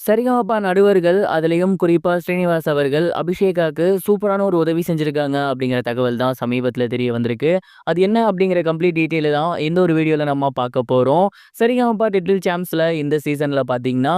சரிகமபா நடுவர்கள், அதிலயும் குறிப்பா ஸ்ரீனிவாஸ் அவர்கள், அபிஷேகாக்கு சூப்பரான ஒரு உதவி செஞ்சிருக்காங்க அப்படிங்கிற தகவல் தான் சமீபத்தில தெரிய வந்திருக்கு. அது என்ன அப்படிங்கிற கம்ப்ளீட் டீட்டெயில தான் இந்த ஒரு வீடியோல நம்ம பார்க்க போறோம். சரிகமபா லிட்டில் சாம்ப்ஸ்ல இந்த சீசன்ல பார்த்தீங்கன்னா,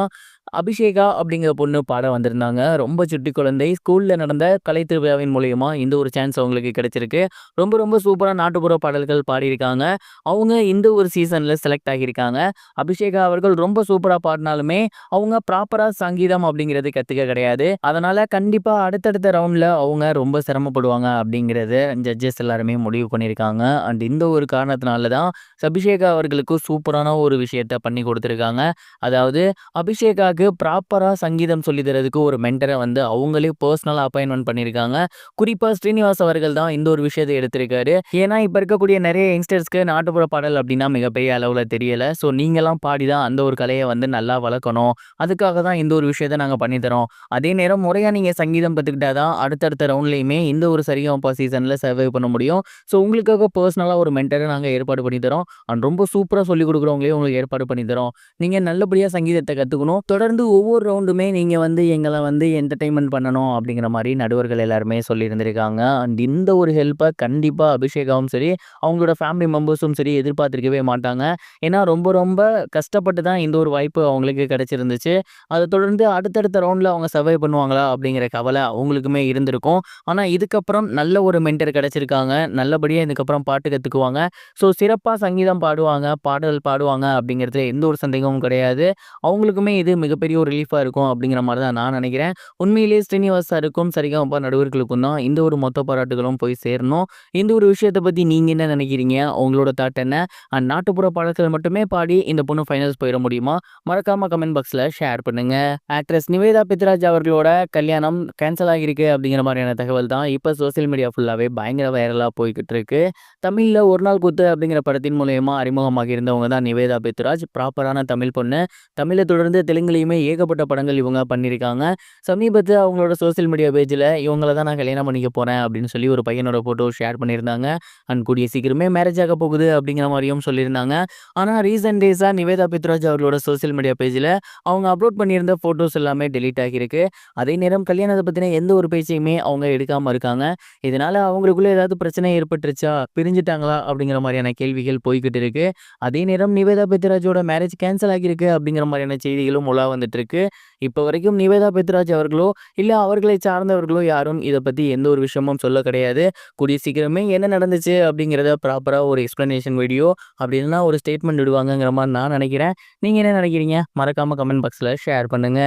அபிஷேகா அப்படிங்கிற பொண்ணு பாட வந்திருந்தாங்க. ரொம்ப சுட்டி குழந்தை. ஸ்கூல்ல நடந்த கலைத் திருவிழாவின் மூலியமா இந்த ஒரு சான்ஸ் அவங்களுக்கு கிடைச்சிருக்கு. ரொம்ப ரொம்ப சூப்பரா நாட்டுப்புற பாடல்கள் பாடியிருக்காங்க. அவங்க இந்த ஒரு சீசன்ல செலக்ட் ஆகியிருக்காங்க. அபிஷேகா அவர்கள் ரொம்ப சூப்பரா பாடினாலுமே, அவங்க ப்ராப்பரா சங்கீதம் அப்படிங்கிறது கத்துக்க கிடையாது. அதனால கண்டிப்பா அடுத்தடுத்த ரவுண்ட்ல அவங்க ரொம்ப சிரமப்படுவாங்க அப்படிங்கிறது ஜட்ஜஸ் எல்லாருமே முடிவு பண்ணியிருக்காங்க. அண்ட் இந்த ஒரு காரணத்தினால தான் அபிஷேகா அவர்களுக்கு சூப்பரான ஒரு விஷயத்த பண்ணி குடுத்துருக்காங்க. அதாவது அபிஷேகாக்கு ப்ராப்பரா சங்கீதம் சொல்லி தர்றதுக்கு ஒரு மென்டர வந்து அவங்களே பெர்சனலா அப்பாயின்ட்மென்ட் பண்ணியிருக்காங்க. குறிப்பா ஸ்ரீனிவாஸ் அவர்கள் தான் இந்த ஒரு விஷயத்த எடுத்திருக்காரு. ஏன்னா, இப்ப இருக்கக்கூடிய நெறைய யங்ஸ்டர்ஸ்க்கு நாட்டுப்புற பாடல் அப்படின்னா மிகப்பெரிய அளவுல தெரியல. ஸோ நீங்கலாம் பாடி தான் அந்த ஒரு கலைய வந்து நல்லா வளர்க்கணும். அதுக்காக தான் இந்த ஒரு விஷயத்த நாங்க பண்ணி தரோம். அதே நேரம் முறையா நீங்க சங்கீதம் கத்துக்கிட்டா தான் அடுத்தடுத்த ரவுண்ட்லயுமே இந்த ஒரு சரிகமபா சீசன்ல சர்வைவ் பண்ண முடியும். ஸோ உங்களுக்காக பெர்சனலா ஒரு மென்டர நாங்க ஏற்பாடு பண்ணி தரோம். அண்ட் ரொம்ப சூப்பரா சொல்லிக் குடுக்குறவங்களையும் உங்களுக்கு ஏற்பாடு பண்ணி தரோம். நீங்க நல்லபடியா சங்கீதத்த கத்துக்கணும். தொடர்ந்து ஒவ்வொரு ரவுண்டுமே நீங்க வந்து எங்கள வந்து என்டர்டெயின்மென்ட் பண்ணணும் அப்படிங்கிற மாரி நடுவர்கள் எல்லாருமே சொல்லியிருந்திருக்காங்க. அண்ட் இந்த ஒரு ஹெல்ப்ப கண்டிப்பா அபிஷேகாவும் சரி, அவங்களோட ஃபேமிலி மெம்பர்ஸும் சரி எதிர்பார்த்திருக்கவே மாட்டாங்க. ஏன்னா ரொம்ப ரொம்ப கஷ்டப்பட்டு தான் இந்த ஒரு வாய்ப்பு அவங்களுக்கு கிடைச்சிருந்துச்சு. அத தொடர்ந்து அடுத்தடுத்த ரவுண்ட்ல அவங்க சர்வைவ் பண்ணுவாங்களா அப்படிங்கிற கவல அவங்களுக்குமே இருந்திருக்கும். ஆனா இதுக்கப்புறம் நல்ல ஒரு மென்டர் கிடைச்சிருக்காங்க. நல்லபடியா இதுக்கப்புறம் பாட்டு கத்துக்குவாங்க. ஸோ சிறப்பா சங்கீதம் பாடுவாங்க, பாடல் பாடுவாங்க அப்படிங்கிறதுல எந்த ஒரு சந்தேகமும் கிடையாது. அவங்களுக்குமே இது மிகப்பெரிய ஒரு ரிலீஃபா இருக்கும் அப்படிங்கிற மாரி தான் நான் நினைக்கிறேன். உண்மையிலேயே ஸ்ரீனிவாஸ் சாருக்கும், சரிகமபா நடுவர்களுக்கும் தான் இந்த ஒரு மொத்த பாராட்டுகளும் போய் சேரணும். இந்த ஒரு விஷயத்த பத்தி நீங்க என்ன நினைக்கிறீங்க? உங்களோட தாட் என்ன? அண்ட் நாட்டுப்புற பாடல்கள் மட்டுமே பாடி இந்த பொண்ணு ஃபைனல்ஸ் போயிற முடியுமா? மறக்காம கமெண்ட் பாக்ஸ்ல ஷேர் பண்ணுங்க. ஆக்ட்ரஸ் நிவேதா பெத்ராஜ் அவர்களோட கல்யாணம் கேன்சல் ஆகியிருக்கு அப்படிங்கிற மாதிரியான தகவல் தான் இப்ப சோசியல் மீடியா ஃபுல்லாவே பயங்கர வைரலா போய்க்கிட்டு இருக்கு. தமிழ்ல ஒரு நாள் குத்து அப்படிங்கிற படத்தின் மூலியமா அறிமுகமாகி இருந்தவங்க தான் நிவேதா பெத்ராஜ். ப்ராப்பரான தமிழ் பொண்ணு. தமிழ தொடர்ந்து தெலுங்குலயுமே ஏகப்பட்ட படங்கள் இவங்க பண்ணியிருக்காங்க. சமீபத்தில அவங்களோட சோசியல் மீடியா பேஜ்ல இவங்கள தான் நான் கல்யாணம் பண்ணிக்க போறேன் அப்படின்னு சொல்லி ஒரு பையனோட ஃபோட்டோ ஷேர் பண்ணியிருந்தாங்க. அண்ட் கூடிய சீக்கிரமே மேரேஜ் ஆக போகுது அப்படிங்கிற மாரியும் சொல்லியிருந்தாங்க. ஆனா ரீசென்ட் டேஸா நிவேதா பெத்ராஜ் அவர்களோட சோசியல் மீடியா பேஜ்ல அவங்க அப்லோட் பண்ணியிருந்த ஃபோட்டோஸ் எல்லாமே டெலீட் ஆகியிருக்கு. அதே நேரம் கல்யாணத்த பத்தின எந்த ஒரு பேச்சையுமே அவங்க எடுக்காம இருக்காங்க. இதனால அவங்களுக்குள்ள ஏதாவது பிரச்சனை ஏற்பட்டுருச்சா? பிரிஞ்சுட்டாங்களா? அப்படிங்கிற மாரியான கேள்விகள் போய்க்கிட்டு இருக்கு. அதே நேரம் நிவேதா பெத்ராஜோட மேரேஜ் கேன்சல் ஆகியிருக்கு அப்படிங்கிற மாரியான செய்திகளும் உலா வந்துட்டு இருக்கு. இப்ப வரைக்கும் நிவேதா பெத்ராஜ் அவர்களோ, இல்ல அவர்களை சார்ந்தவர்களோ யாரும் இத பத்தி எந்த ஒரு விஷயமும் சொல்ல கிடையாது. கூடிய சீக்கிரமே என்ன நடந்துச்சு அப்படிங்கிறத ப்ராப்பரா ஒரு எக்ஸ்ப்ளனேஷன் வீடியோ அப்படி இல்லனா ஒரு ஸ்டேட்மெண்ட் விடுவாங்கங்கிற மாரி நான் நினைக்கிறேன். நீங்க என்ன நினைக்கிறீங்க? மறக்காம கமெண்ட் பாக்ஸ்ல ஷேர் பண்ணுங்க.